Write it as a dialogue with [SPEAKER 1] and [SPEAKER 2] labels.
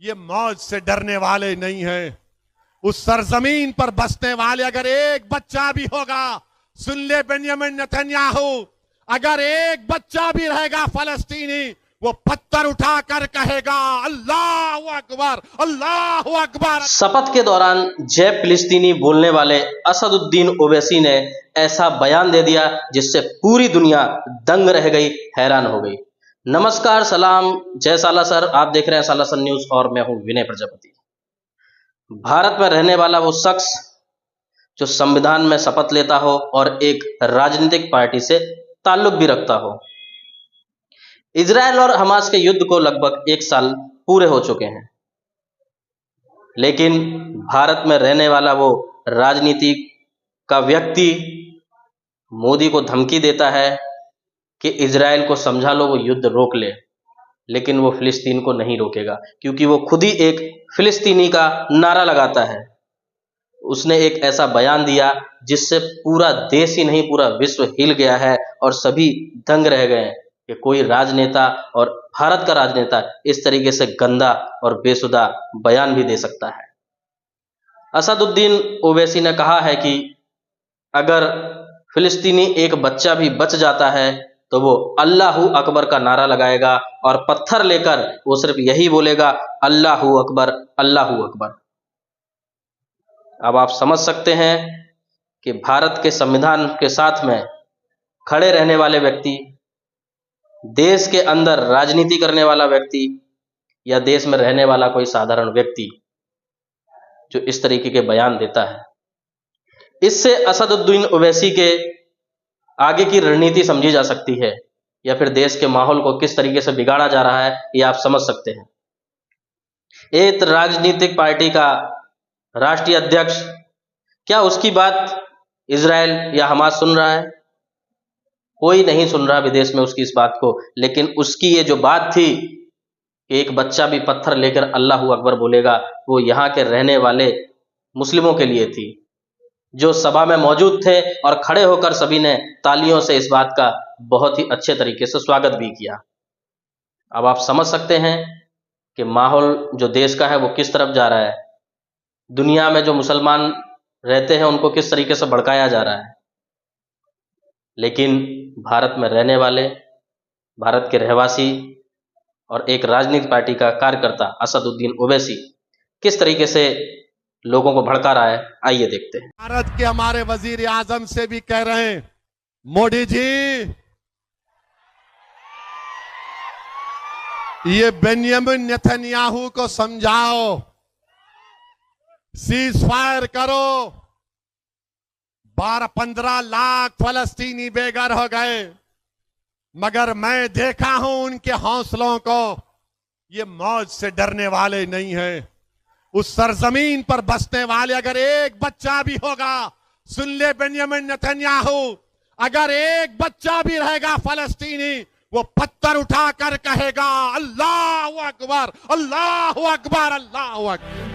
[SPEAKER 1] ये मौत से डरने वाले नहीं हैं। उस सरजमीन पर बसने वाले अगर एक बच्चा भी होगा, सुन ले बेंजामिन नेतन्याहू, अगर एक बच्चा भी रहेगा फलस्तीनी, वो पत्थर उठाकर कहेगा अल्लाहू अकबर, अल्लाहू अकबर।
[SPEAKER 2] शपथ के दौरान जय फिलिस्तीनी बोलने वाले असदुद्दीन ओवैसी ने ऐसा बयान दे दिया जिससे पूरी दुनिया दंग रह गई, हैरान हो गई। नमस्कार, सलाम, जय सालासर। आप देख रहे हैं सालासर न्यूज और मैं हूं विनय प्रजापति। भारत में रहने वाला वो शख्स जो संविधान में शपथ लेता हो और एक राजनीतिक पार्टी से ताल्लुक भी रखता हो। इजराइल और हमास के युद्ध को लगभग 1 साल पूरे हो चुके हैं, लेकिन भारत में रहने वाला वो राजनीति का व्यक्ति मोदी को धमकी देता है कि इजराइल को समझा लो, वो युद्ध रोक ले, लेकिन वो फिलिस्तीन को नहीं रोकेगा, क्योंकि वो खुद ही एक फिलिस्तीनी का नारा लगाता है। उसने एक ऐसा बयान दिया जिससे पूरा देश ही नहीं पूरा विश्व हिल गया है और सभी दंग रह गए हैं कि कोई राजनेता और भारत का राजनेता इस तरीके से गंदा और बेसुदा बयान भी दे सकता है। असदुद्दीन ओवैसी ने कहा है कि अगर फिलिस्तीनी एक बच्चा भी बच जाता है तो वो अल्लाहू अकबर का नारा लगाएगा और पत्थर लेकर वो सिर्फ यही बोलेगा अल्लाहू अकबर, अल्लाहू अकबर। अब आप समझ सकते हैं कि भारत के संविधान के साथ में खड़े रहने वाले व्यक्ति, देश के अंदर राजनीति करने वाला व्यक्ति या देश में रहने वाला कोई साधारण व्यक्ति जो इस तरीके के बयान देता है, इससे असदुद्दीन ओवैसी के आगे की रणनीति समझी जा सकती है या फिर देश के माहौल को किस तरीके से बिगाड़ा जा रहा है ये आप समझ सकते हैं। एक राजनीतिक पार्टी का राष्ट्रीय अध्यक्ष, क्या उसकी बात इजराइल या हमास सुन रहा है? कोई नहीं सुन रहा विदेश में उसकी इस बात को, लेकिन उसकी ये जो बात थी कि एक बच्चा भी पत्थर लेकर अल्लाहू अकबर बोलेगा, वो यहाँ के रहने वाले मुस्लिमों के लिए थी, जो सभा में मौजूद थे और खड़े होकर सभी ने तालियों से इस बात का बहुत ही अच्छे तरीके से स्वागत भी किया। अब आप समझ सकते हैं कि माहौल जो देश का है वो किस तरफ जा रहा है, दुनिया में जो मुसलमान रहते हैं उनको किस तरीके से भड़काया जा रहा है। लेकिन भारत में रहने वाले, भारत के रहवासी और एक राजनीतिक पार्टी का कार्यकर्ता असदुद्दीन ओवैसी किस तरीके से लोगों को भड़का रहा है, आइए देखते हैं।
[SPEAKER 1] भारत के हमारे वजीर आजम से भी कह रहे हैं, मोदी जी, ये बेंजामिन नेतन्याहू को समझाओ, सीज फायर करो। 12-15 लाख फलस्तीनी बेघर हो गए, मगर मैं देखा हूं उनके हौसलों को, ये मौत से डरने वाले नहीं हैं। उस सरजमीन पर बसने वाले अगर एक बच्चा भी होगा, सुन ले बेंजामिन नेतन्याहू, अगर एक बच्चा भी रहेगा फलस्तीनी, वो पत्थर उठाकर कहेगा अल्लाहू अकबर, अल्लाहू अकबर, अल्लाहू अकबर।